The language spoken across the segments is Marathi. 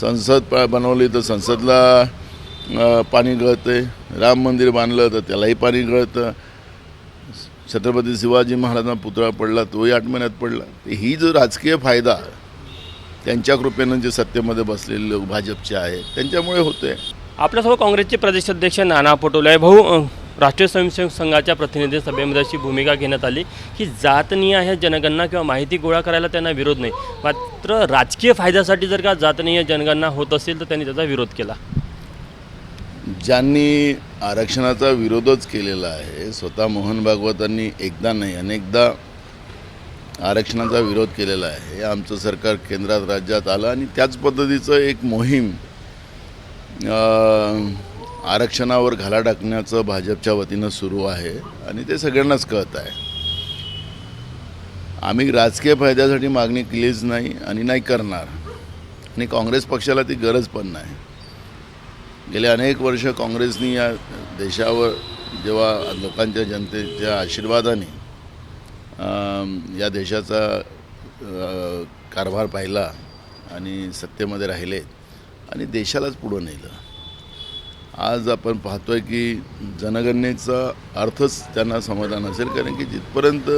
संसद बनवली तर संसदला पाणी गळते, राम मंदिर बांधलं तर त्यालाही पाणी गळतं, छत्रपती शिवाजी महाराजांना पुतळा पडला तोही 8 महिन्यात पडला. ही जो राजकीय फायदा त्यांच्या कृपेनं जे सत्तेमध्ये बसलेले लोक भाजपचे आहेत त्यांच्यामुळे होते. आपल्यासोबत काँग्रेसचे प्रदेशाध्यक्ष नाना पटोले. भाऊ, राष्ट्रीय स्वयंसेवक संघाच्या प्रतिनिधी सभेमध्ये अशी भूमिका घेण्यात आली की जातनीय आहे जनगणना किंवा माहिती गोळा करायला त्यांना विरोध नाही, मात्र राजकीय फायद्यासाठी जर का जातनीय जनगणना होत असेल तर त्यांनी त्याचा विरोध केला. ज्यांनी आरक्षणाचा विरोधच केलेला आहे, स्वतः मोहन भागवतांनी एकदा नाही अनेकदा आरक्षणाचा विरोध केलेला आहे. आमचं सरकार केंद्रात राज्यात आलं आणि त्याच पद्धतीचं एक मोहीम आरक्षणावर घाला टाकण्याचं भाजपच्या वतीनं सुरू आहे आणि ते सगळ्यांनाच कळत आहे. आम्ही राजकीय फायद्यासाठी मागणी केलीच नाही आणि नाही करणार आणि काँग्रेस पक्षाला ती गरज पण नाही. गेले अनेक वर्ष काँग्रेसनी या देशावर जेव्हा लोकांच्या जनतेच्या आशीर्वादाने या देशाचा कारभार पाहिला आणि सत्तेमध्ये राहिले आणि देशालाच पुढं नेलं. आज आपण पाहतोय की जनगणनेचा अर्थच त्यांना समाधान असेल, कारण की जिथपर्यंत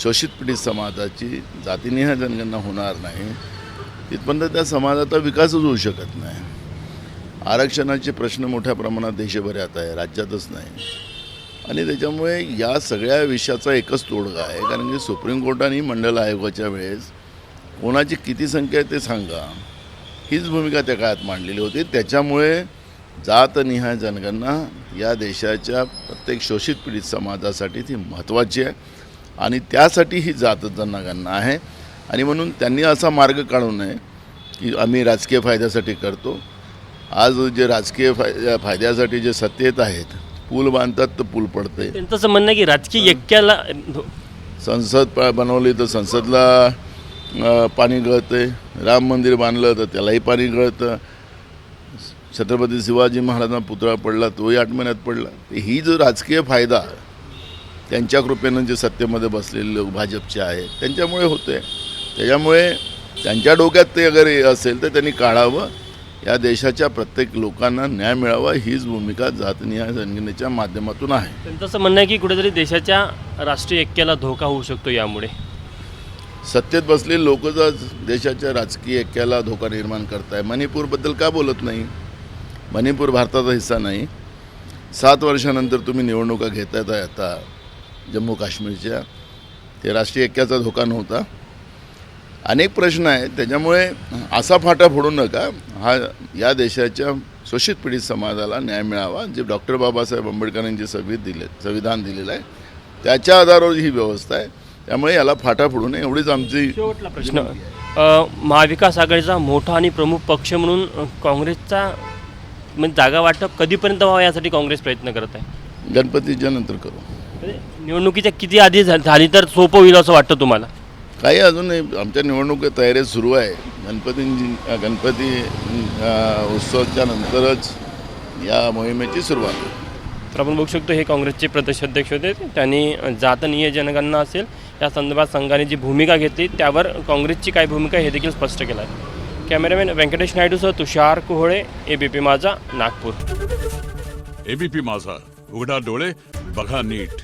शोषित पीडित समाजाची जातीनिहाय जनगणना होणार नाही तिथपर्यंत त्या समाजाचा विकासच होऊ शकत नाही. आरक्षणाचे प्रश्न मोठ्या प्रमाणात देशभरात आहे, राज्यातच नाही. आणि त्याच्यामुळे या सगळ्या विषयाचा एकच तोडगा आहे, कारण की सुप्रीम कोर्टाने मंडल आयोगाच्या वेळेस कोणाची किती संख्या आहे ते सांगा हीच भूमिका त्या काळात मांडलेली होती. त्याच्यामुळे जातनिहाय जनगणना या देशाच्या प्रत्येक शोषित पीडित समाजासाठी ती महत्त्वाची आहे आणि त्यासाठी ही जात जनगणना आहे. आणि म्हणून त्यांनी असा मार्ग काढू नये की आम्ही राजकीय फायद्यासाठी करतो. आज जे राजकीय फायद्यासाठी जे सत्तेत आहेत पूल बांधतात तर पूल पडते. त्यांचं म्हणणं आहे की राजकीय एक्क्याला संसद बनवली तर संसदला पाणी गळते, राम मंदिर बांधलं तर त्यालाही पाणी गळतं, छत्रपती शिवाजी महाराजांना पुतळा पडला तोही 8 महिन्यात पडला. ही जो राजकीय फायदा त्यांच्या कृपेनं जे सत्तेमध्ये बसलेले लोक भाजपचे आहेत त्यांच्यामुळे होते. त्याच्यामुळे त्यांच्या डोक्यात ते अगर असेल तर त्यांनी काढावं. या देशाच्या प्रत्येक लोकांना न्याय मिळावा हीच भूमिका जातनिहाय जनगणनेच्या माध्यमातून आहे. त्यांचं असं म्हणणं आहे की कुठेतरी देशाच्या राष्ट्रीय ऐक्याला धोका होऊ शकतो. यामुळे सत्तेत बसलेले लोकच आज देशाच्या राजकीय ऐक्याला धोका निर्माण करत आहे. मणिपूरबद्दल का बोलत नाही? मणिपूर भारताचा हिस्सा नाही. 7 वर्षानंतर तुम्ही निवडणुका घेतायत आहे आता जम्मू काश्मीरच्या, ते राष्ट्रीय ऐक्याचा धोका नव्हता. अनेक प्रश्न आहेत. त्याच्यामुळे असा फाटा फोडू नका. हा या देशाच्या शोषित पीडित समाजाला न्याय मिळावा, जे डॉक्टर बाबासाहेब आंबेडकरांनी संविधान दिलेलं आहे त्याच्या आधारावर ही व्यवस्था आहे. त्यामुळे याला फाटा फोडू नये एवढीच आमची. शेवटला प्रश्न, महाविकास आघाडीचा मोठा आणि प्रमुख पक्ष म्हणून काँग्रेसचा म्हणजे जागा वाटप कधीपर्यंत व्हावं यासाठी काँग्रेस प्रयत्न करत आहे? गणपतीच्या नंतर करू. म्हणजे निवडणुकीच्या किती आधी झाली तर सोपं होईल असं वाटतं तुम्हाला? काही अजून आमच्या निवडणुकी तयारी सुरू आहे. गणपती उत्सवाच्या नंतरच या मोहिमेची सुरुवात होईल. तर आपण बघू शकतो हे काँग्रेसचे प्रदेशाध्यक्ष होते. त्यांनी जातनीय जनगणना असेल या संदर्भात संघाने जी भूमिका घेतली त्यावर काँग्रेसची काय भूमिका हे देखील स्पष्ट केलं आहे. कॅमेरामॅन व्यंकटेश नायडूसह तुषार कुहोळे, ABP माझा, नागपूर. ABP माझा, उघडा डोळे बघा नीट.